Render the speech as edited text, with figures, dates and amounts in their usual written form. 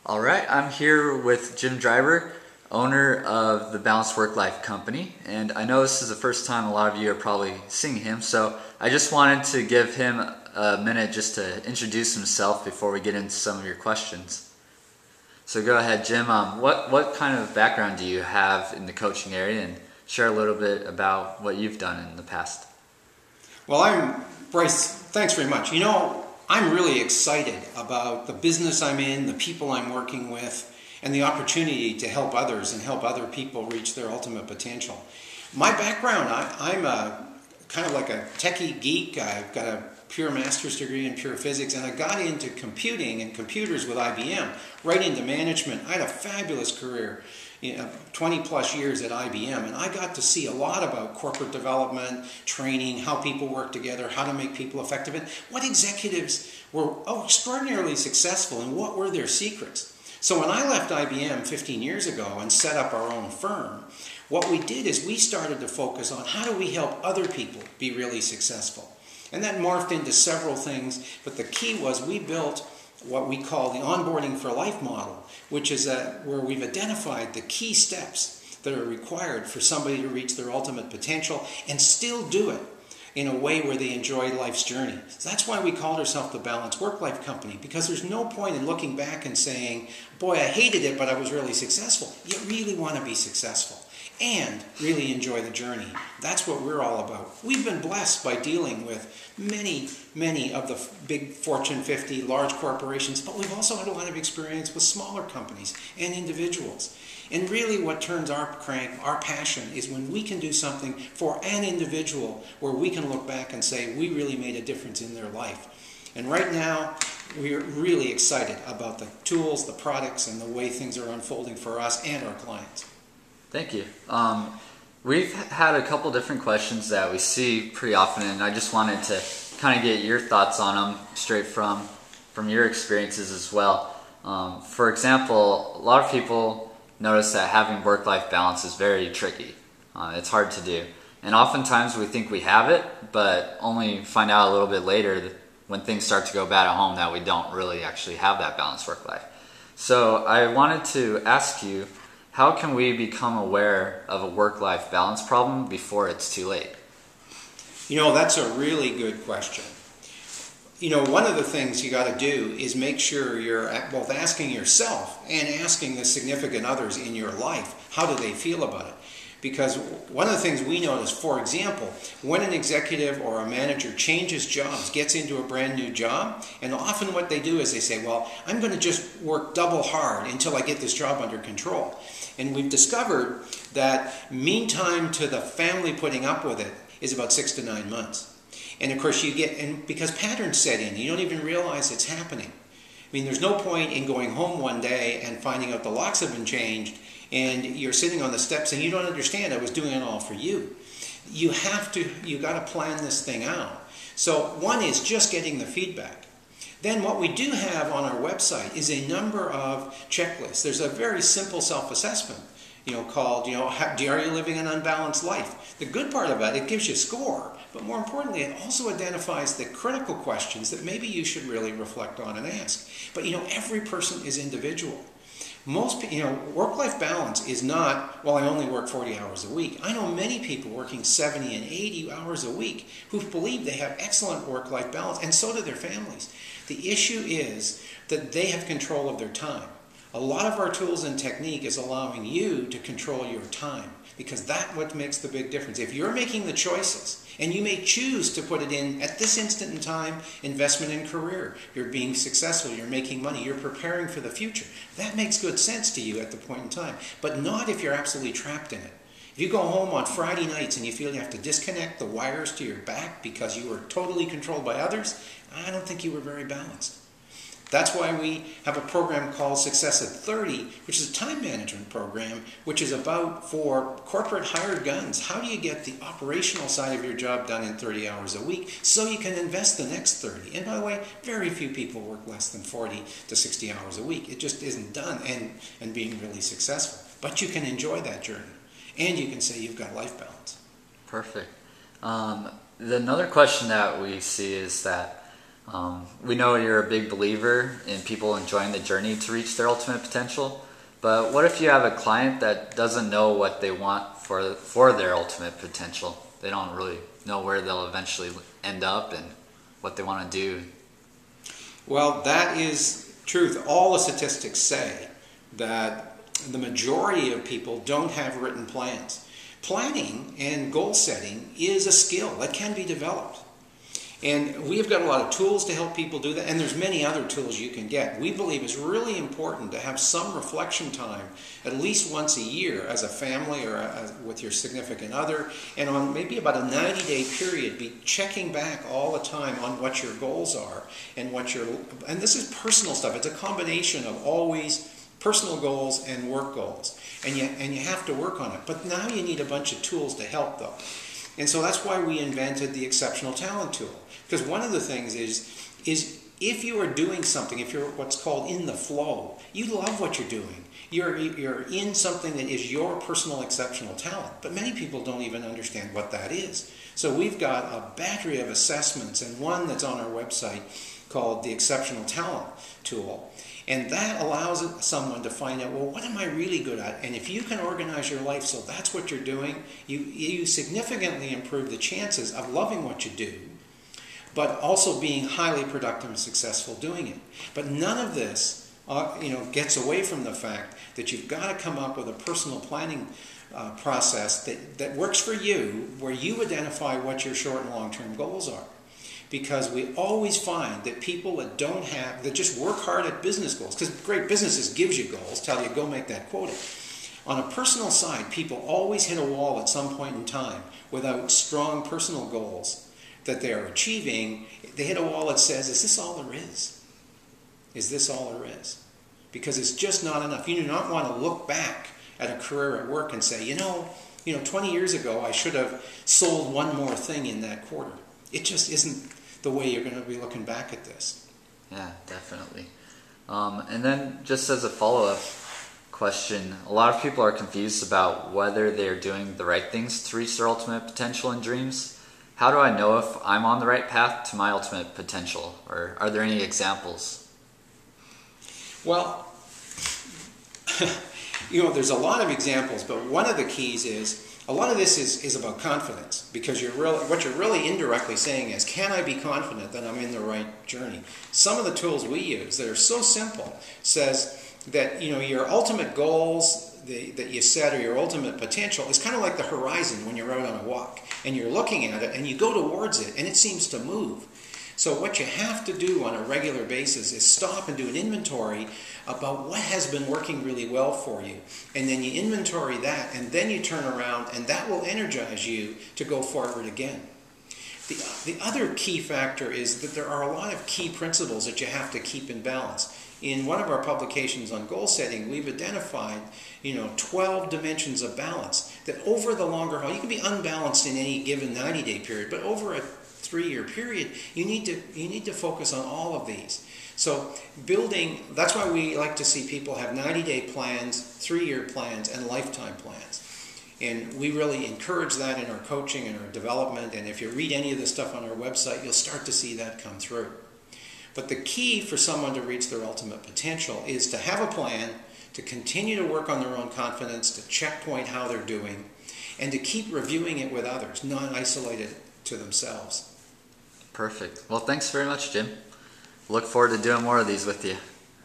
All right, I'm here with Jim Dryburgh, owner of the Balanced Work-Life Company, and I know this is the first time a lot of you are probably seeing him, so I just wanted to give him a minute just to introduce himself before we get into some of your questions. So go ahead, Jim. What kind of background do you have in the coaching area, and share a little bit about what you've done in the past? Well, I'm Bryce. Thanks very much. You know, I'm really excited about the business I'm in, the people I'm working with, and the opportunity to help others and help other people reach their ultimate potential. My background, I'm kind of like a techie geek. I've got a pure master's degree in pure physics, and I got into computing and computers with IBM, right into management. I had a fabulous career, 20 plus years at IBM, and I got to see a lot about corporate development, training, how people work together, how to make people effective, and what executives were extraordinarily successful and what were their secrets. So when I left IBM 15 years ago and set up our own firm, what we did is we started to focus on how do we help other people be really successful. And that morphed into several things, but the key was we built what we call the onboarding for life model, which is where we've identified the key steps that are required for somebody to reach their ultimate potential and still do it in a way where they enjoy life's journey. So that's why we called ourselves the Balanced Work-Life Company, because there's no point in looking back and saying, boy, I hated it, but I was really successful. You really want to be successful and really enjoy the journey. That's what we're all about. We've been blessed by dealing with many of the big Fortune 50 large corporations, but we've also had a lot of experience with smaller companies and individuals. And really what turns our crank, our passion, is when we can do something for an individual where we can look back and say we really made a difference in their life. And right now, we're really excited about the tools, the products, and the way things are unfolding for us and our clients. Thank you. We've had a couple different questions that we see pretty often, and I just wanted to kind of get your thoughts on them straight from your experiences as well. For example, a lot of people notice that having work-life balance is very tricky. It's hard to do. And oftentimes we think we have it, but only find out a little bit later that when things start to go bad at home that we don't really actually have that balanced work-life. So I wanted to ask you, how can we become aware of a work-life balance problem before it's too late? You know, that's a really good question. You know, one of the things you got to do is make sure you're both asking yourself and asking the significant others in your life, how do they feel about it? Because one of the things we notice, for example, when an executive or a manager changes jobs, gets into a brand new job, and often what they do is they say, well, I'm going to just work double hard until I get this job under control. And we've discovered that mean time to the family putting up with it is about 6 to 9 months. And of course because patterns set in, you don't even realize it's happening. I mean, there's no point in going home one day and finding out the locks have been changed and you're sitting on the steps and you don't understand I was doing it all for you. You got to plan this thing out. So one is just getting the feedback. Then what we do have on our website is a number of checklists. There's a very simple self-assessment, called, are you living an unbalanced life? The good part about it gives you a score, but more importantly, it also identifies the critical questions that maybe you should really reflect on and ask. But every person is individual. Most, work-life balance is not, well, I only work 40 hours a week. I know many people working 70 and 80 hours a week who believe they have excellent work-life balance, and so do their families. The issue is that they have control of their time. A lot of our tools and technique is allowing you to control your time, because that's what makes the big difference. If you're making the choices, and you may choose to put it in, at this instant in time, investment in career, you're being successful, you're making money, you're preparing for the future. That makes good sense to you at the point in time, but not if you're absolutely trapped in it. If you go home on Friday nights and you feel you have to disconnect the wires to your back because you were totally controlled by others, I don't think you were very balanced. That's why we have a program called Success at 30, which is a time management program, which is about for corporate hired guns. How do you get the operational side of your job done in 30 hours a week so you can invest the next 30? And by the way, very few people work less than 40 to 60 hours a week. It just isn't done and being really successful. But you can enjoy that journey, and you can say you've got life balance. Perfect. Another question that we see is that We know you're a big believer in people enjoying the journey to reach their ultimate potential, but what if you have a client that doesn't know what they want for their ultimate potential? They don't really know where they'll eventually end up and what they want to do. Well, that is truth. All the statistics say that the majority of people don't have written plans. Planning and goal setting is a skill that can be developed. And we've got a lot of tools to help people do that, and there's many other tools you can get. We believe it's really important to have some reflection time at least once a year as a family or with your significant other, and on maybe about a 90-day period, be checking back all the time on what your goals are and and this is personal stuff. It's a combination of always personal goals and work goals, and you have to work on it. But now you need a bunch of tools to help though. And so that's why we invented the Exceptional Talent Tool. Because one of the things is if you are doing something, if you're what's called in the flow, you love what you're doing. You're in something that is your personal exceptional talent. But many people don't even understand what that is. So we've got a battery of assessments, and one that's on our website called the Exceptional Talent Tool. And that allows someone to find out, well, what am I really good at? And if you can organize your life so that's what you're doing, you significantly improve the chances of loving what you do, but also being highly productive and successful doing it. But none of this gets away from the fact that you've got to come up with a personal planning process that works for you, where you identify what your short and long-term goals are. Because we always find that people that just work hard at business goals, because great businesses gives you goals, tell you go make that quota. On a personal side, people always hit a wall at some point in time without strong personal goals that they are achieving. They hit a wall that says, is this all there is? Is this all there is? Because it's just not enough. You do not want to look back at a career at work and say, 20 years ago I should have sold one more thing in that quarter. It just isn't the way you're going to be looking back at this. Yeah, definitely. And then just as a follow-up question, a lot of people are confused about whether they're doing the right things to reach their ultimate potential and dreams. How do I know if I'm on the right path to my ultimate potential? Or are there any examples? Well, there's a lot of examples, but one of the keys is, a lot of this is about confidence, because what you're really indirectly saying is, can I be confident that I'm in the right journey? Some of the tools we use that are so simple says that your ultimate goals that you set, or your ultimate potential, is kind of like the horizon when you're out on a walk and you're looking at it and you go towards it and it seems to move. So what you have to do on a regular basis is stop and do an inventory about what has been working really well for you. And then you inventory that, and then you turn around, and that will energize you to go forward again. The other key factor is that there are a lot of key principles that you have to keep in balance. In one of our publications on goal setting, we've identified 12 dimensions of balance that over the longer haul, you can be unbalanced in any given 90-day period, but over a 3-year period, you need to focus on all of these. So that's why we like to see people have 90-day plans, 3-year plans, and lifetime plans. And we really encourage that in our coaching and our development, and if you read any of the stuff on our website, you'll start to see that come through. But the key for someone to reach their ultimate potential is to have a plan, to continue to work on their own confidence, to checkpoint how they're doing, and to keep reviewing it with others, not isolated to themselves. Perfect. Well, thanks very much, Jim. Look forward to doing more of these with you.